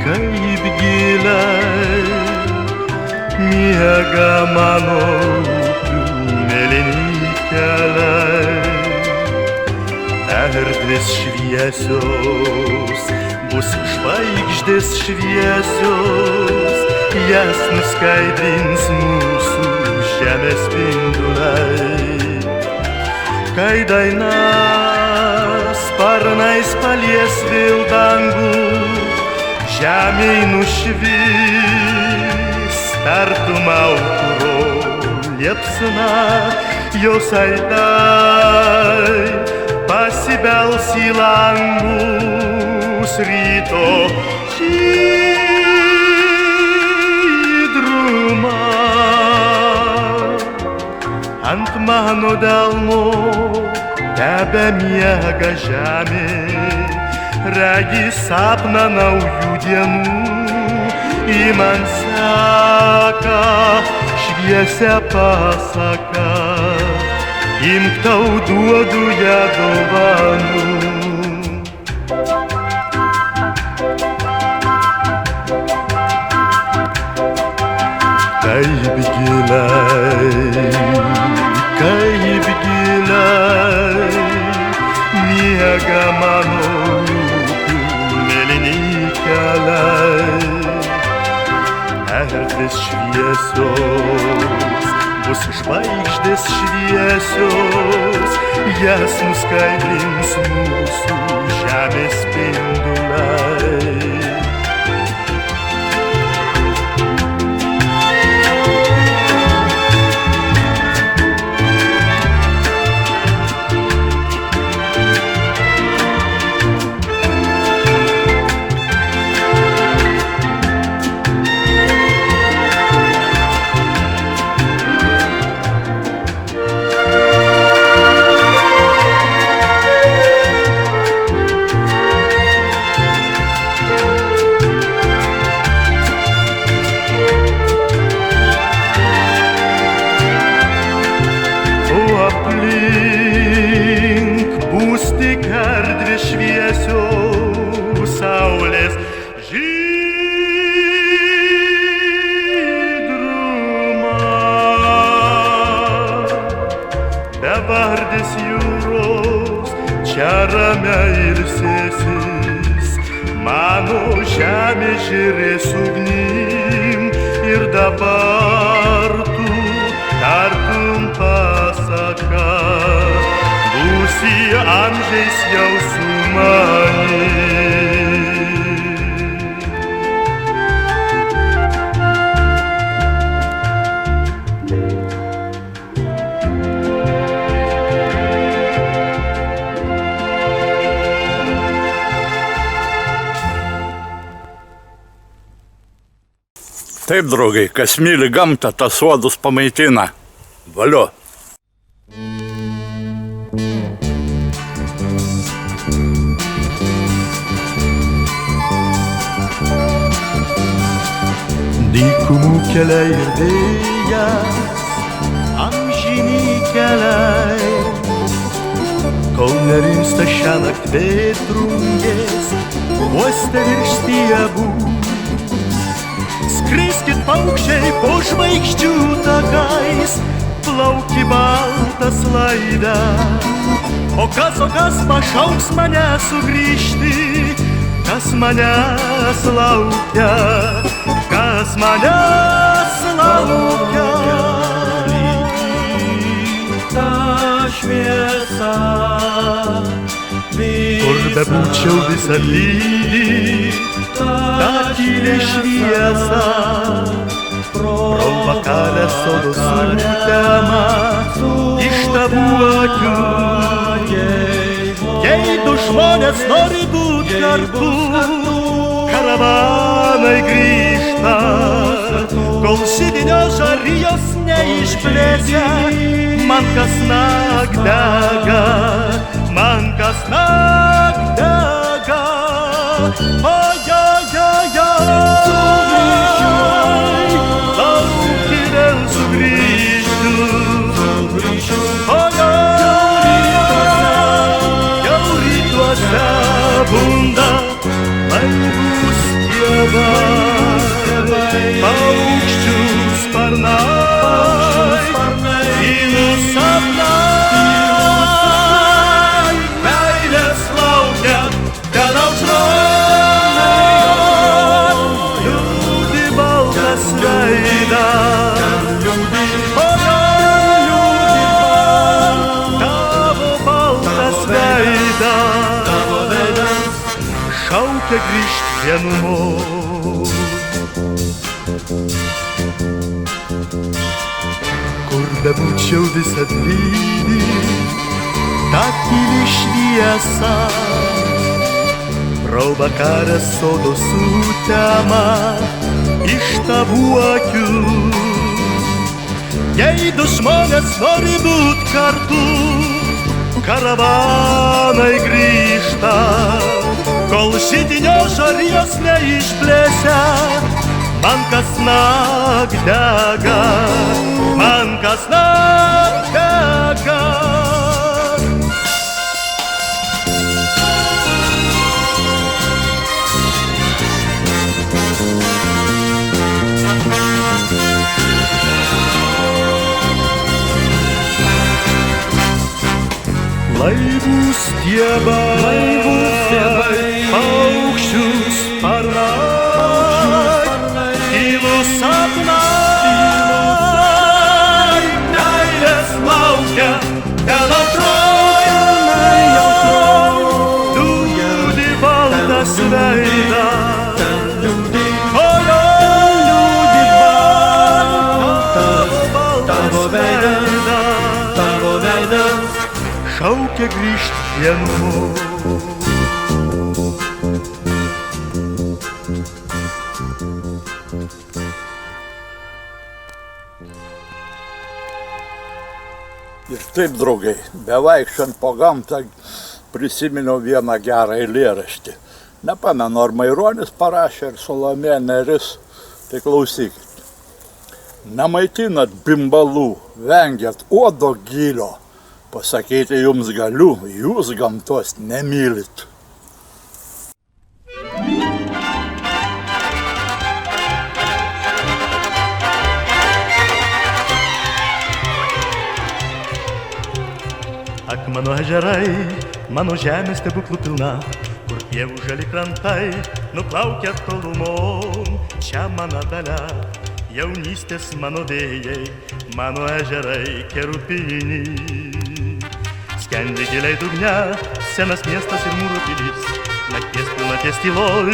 kaip giliai miega mano upių mėlyni keliai. Erdvės šviesios, bus žvaigždės šviesios, jas nuskaidrins mūsų žemės spinduliai. Kai daina sparnais palies vėl dangų, žemėj nušvis tartum aukuro liepsna, jos aidai pasibels į langus ryto žydrumą. Ant mano delno tebemiega žemė, regi sapną naujų dienų, į man seka šviesią pasaką, imk tau duodu ją dovanų. Kaip giliai miega mano upių mėlyni keliai. Erdvės šviesios, bus žvaigždės šviesios, jas nuskaidrins mūsų žemės spinduliai. Aplink bus tik erdvės šviesios, saulės žydrumą. Bevardės jūros čia ramiai ilsėsis, mano žemė žėrės ugnim, ir dabar tu tartum pasaka, būsi amžiais jau su manim. Taip, draugai, kas myli gamtą, tas uodus pamaitina. Valio. Dykumų keliai ir vėjas, amžini keliai, kol nerimsta šiąnakt vėtrungės, uoste virš stiebų. Skriskit paukščiai po žvaigždžių takais, plauki baltas laive. O kas pašauks mane sugrįžti, kas manęs laukia, kas manęs laukia. Ta šviesa, kur bebūčiau visą lydi, ta tyli šviesa, pro vakarę sodo sutema iš tavų akių. Jei du žmonės nori būt kartu, karavanai grįžta, kol židinio žarijos neišplėsia, man kasnakt dega, man kasnakt dega. Lauki vėl sugrįžtu, jau rytuose bunda, laivų stiebas, paukščių sparnai, tylų sapnai, meilės laukia ten aušroj, liūdi baltas veidas. Šaukia grįžt vienumo. Kur bebūčiau visad lydi, ta tyli šviesa, pro vakarės sodo sutema iš tavų akių. Jei du žmonės nori būt kartu, karavanai grįžta, kol židinio žarijos neišblėsia, man kasnakt dega, man kasnakt dega. Laivų stiebai, paukščių sparnai, tylų sapnai, meilės laukia ten aušroj, liūdi baltas veidas, tavo veidas šaukia grįžt vienumo. Ir taip, draugai, bevaikščiant po gamtą prisiminiau vieną gerą eilėraštį. Nepamenu, ar Maironis parašė, ar Salomėja Nėris, tai klausykit. Nemaitinat bimbalų, vengiat uodo gylio, pasakyti jums galiu, jūs gamtos nemylit. Ak, mano ežerai, mano žemė stebuklų pilna, kur pievų žali krantai nuplaukia tolumon. Čia mano dalia, jaunystės mano vėjai, mano ežerai kerupiniai. Skendi giliai dugne, senas miestas ir mūro pilis, nakties pilnaties tyloj,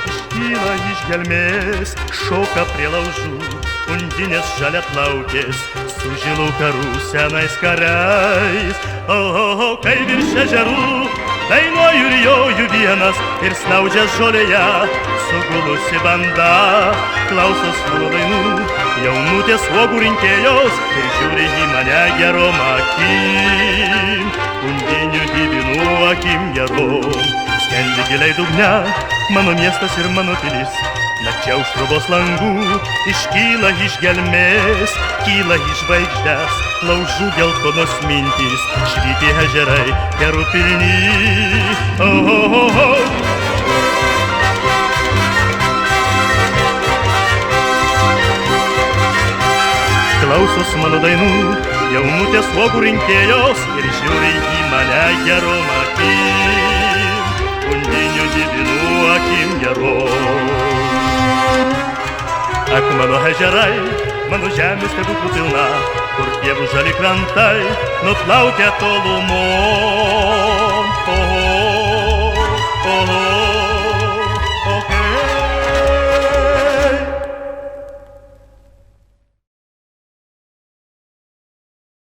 iškyla iš gelmės, šoka prie laužų, undinės žaliaplaukės, su žilų karų senais kariais. Kai virš ežerų dainuoju ir joju vienas, ir snaudžia žolėje sugulusi banda. Klausos mano dainų, jaunutės uogų rinkėjos, ir žiūri į mane gerom akim, undinių divinų akim gerom. Skendi giliai dugne, mano miestas ir mano pilis, nakčia už trobos langų iškyla iš gelmės, kyla iš žvaigždės, laužų geltonos mintys, švyti ežerai kerupiniai. Klausos mano dainų, jaunutės uogų rinkėjos, ir žiūri į mane gerom akim, undinių divinų akim gerom. Ak, mano ežerai, mano žemė stebuklų pilna, kur pievų žali krantai nuplaukia tolumon.